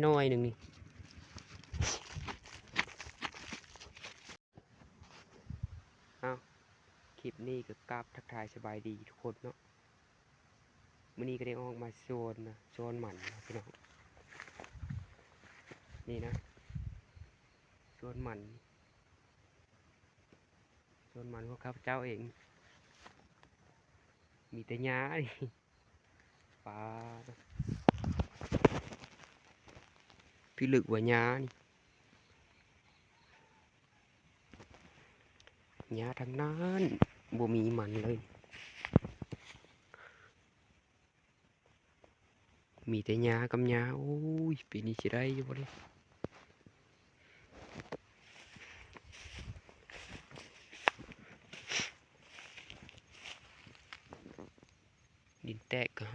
น้อยๆหนึ่งนี่เอาคลิปนี้ก็กราบทักทายสบายดีทุกคนเนาะมื้อนี้ก็ได้ออกมาโซนหมันนะพี่น้องนี่นะโซนหมันพวกข้าพเจ้าเองมีแต่หญ้านี่ปลาพี่ลึกว่าหญ้านี่หญ้าทั้งนั้นบ่มีมันเลยมีแต่หญ้ากับหญ้าโอ้ยปีนี้สิได้อยู่บ่เด้ดินแตกก็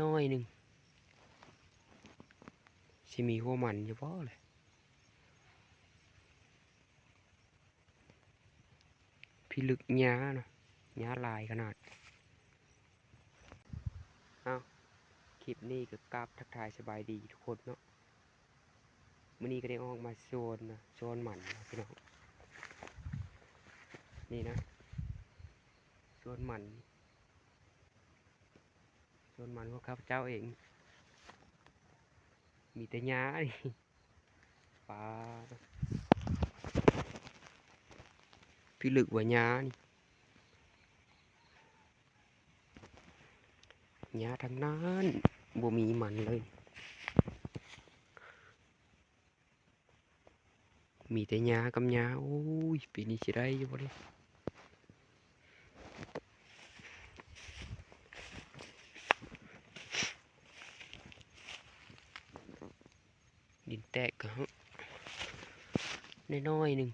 น้อยๆหนึ่งสิมีหัวมันอยู่บ่เลยพี่ลึกหญ้านะหญ้าลายขนาดเอาคลิปนี้ก็กราบทักทายสบายดีทุกคนเนาะมื้อนี้ก็ได้ออกมาโซนหมันนะพี่น้องนี่นะโซนหมันพวกข้าพเจ้าเองมีแต่หญ้านี่ปลาพี่ลึกว่าหญ้านี่หญ้าทั้งนั้นบ่มีมันเลยมีแต่หญ้ากับหญ้าโอ้ยปีนี้สิได้อยู่บ่เด้ดินแตกก็น้อยๆหนึ่ง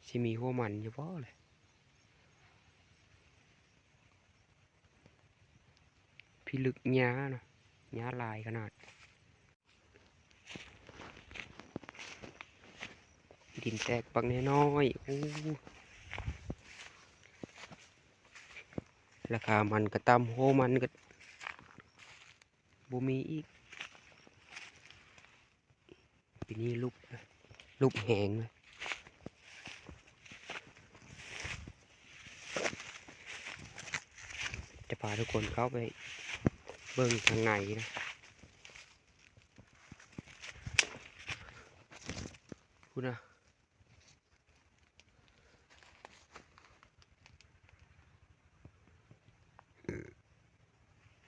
สิมีหัวมันอยู่บ่เลยพี่ลึกหญ้านะหญ้าลายขนาดดินแตกปักน้อยๆโอ้ราคามันก็ต่ำหัวมันก็บ่มีอีกปีนี้ลูกแหงเลยจะพาทุกคนเข้าไปเบิ่งข้างในนะพูดนะ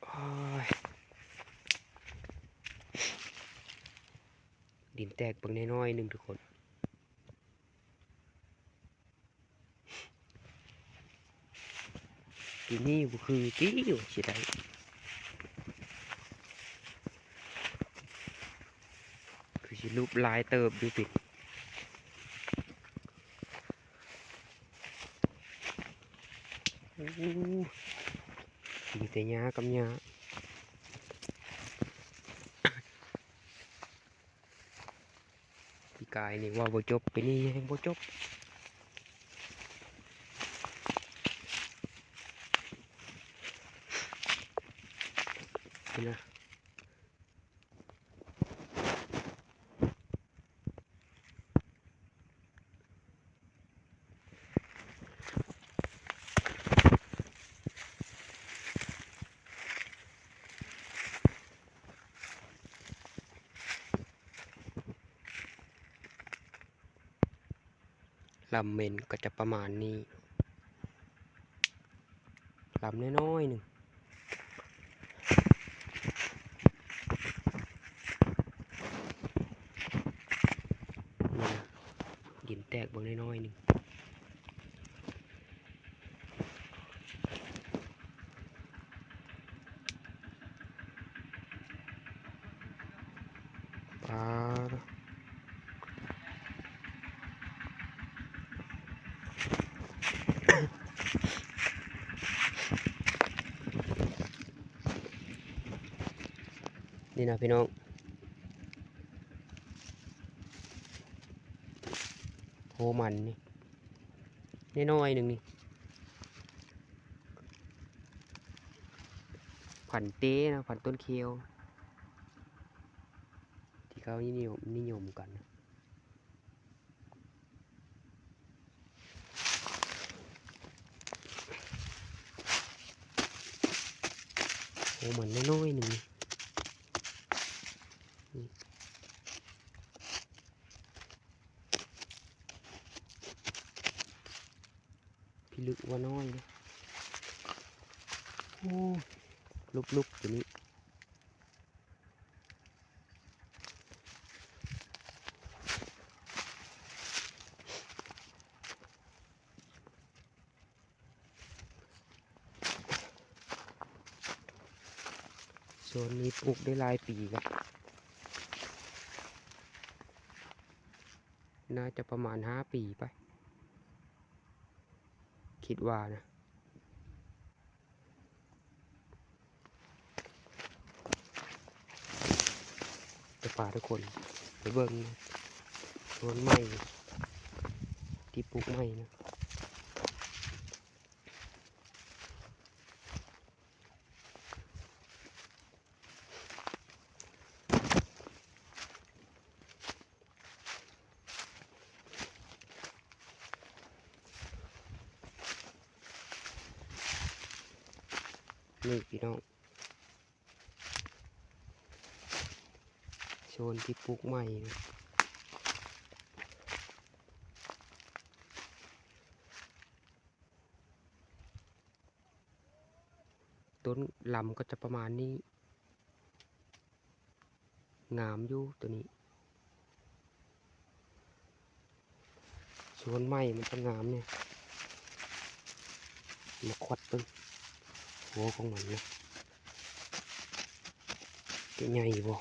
โอ้ยดินแตกปักน้อยๆหนึ่งทุกคนปีนี้บ่คือกี้อยู่สิได้คือสิรูปลายเติบอยู่ปิดมีแต่หญ้ากับหญ้าพี่กายนี่ว่าบ่จบปีนี้ยังบ่จบนี่นะลำเมนก็จะประมาณนี้ลำน้อยๆหนึ่งนี่นะดินแตกบางน้อยๆหนึ่งปลานี่นะพี่น้องโหมันนี่น้อยๆหนึ่งนี่ พันเต้นะพันต้นเคียวที่เขานิยมกันนะโอ้มันน้อยๆหนึ่งพี่ลึกว่าน้อยนะโอ้ลุกตัวนี้โซนนี้ปลูกได้หลายปีแล้วน่าจะประมาณ5 ปีไปคิดว่านะจะพาทุกคนไปเบิ่งโซนไม้ที่ปลูกไม้นะนี่พี่น้องโซนที่ปลูกไม้นะต้นลำก็จะประมาณนี้งามอยู่ตัวนี้โซนไม้มันจะงามเนี่ยมาควัดเบิ่งหัวของมันนะจะใหญ่บ่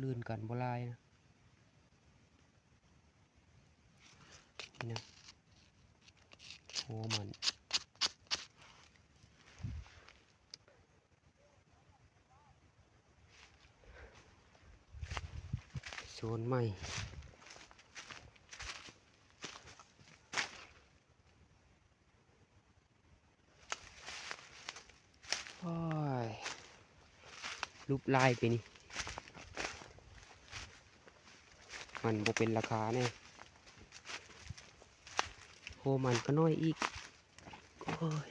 ลื่นกันบ่ลายนะนี่นะโอ้มันโซนไม้โอ้ยรูปลายไปนี่มันบ่เป็นราคาแน่โอ้มันก็น้อยอีกโอ้ย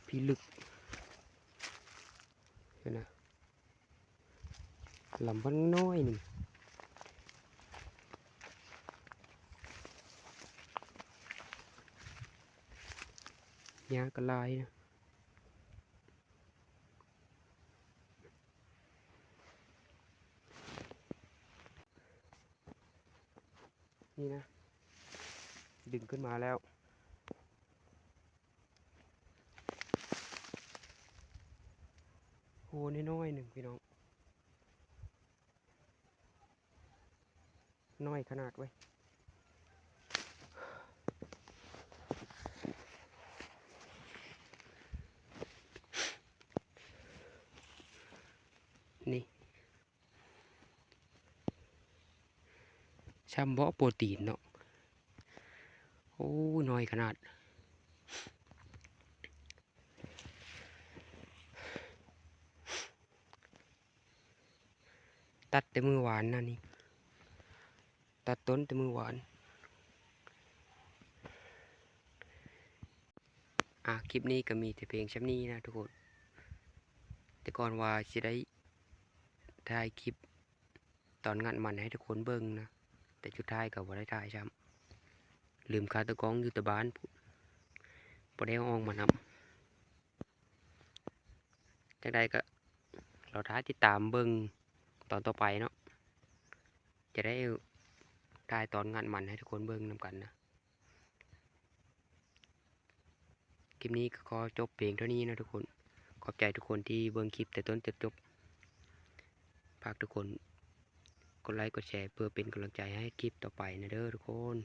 พี่ลึกเห็นนะลำมันน้อยหนึ่งยากระลายนะนี่นะดึงขึ้นมาแล้วโอ้น้อยๆหนึ่งพี่น้องน้อยขนาดไว้นี่ชัมเบาะโปรตีนเนาะโอ้น้อยขนาดตัดแต่มือหวานนะนี่ตัดต้นแต่มือหวานคลิปนี้ก็มีแต่เพียงช่ำนี้นะทุกคนแต่ก่อนว่าจะได้ถ่ายคลิปตอนงานมันให้ทุกคนเบิ่งนะแต่ชุดท้ายก็บ่ได้ถ่ายซ้ำลืมคาตะกร้องอยู่แต่บ้านบ่ได้เอาออกมานำจังใดก็เราท้าติดตามเบิ่ง ตอนต่อไปเนาะจะได้ถ่ายตอนงานมันให้ทุกคนเบิ่งนำกันนะคลิปนี้ก็ขอจบเพียงเท่านี้นะทุกคนขอบใจทุกคนที่เบิ่งคลิปแต่ต้นจนจบฝากทุกคนกดไลค์กดแชร์เพื่อเป็นกำลังใจให้คลิปต่อไปนะเด้อทุกคน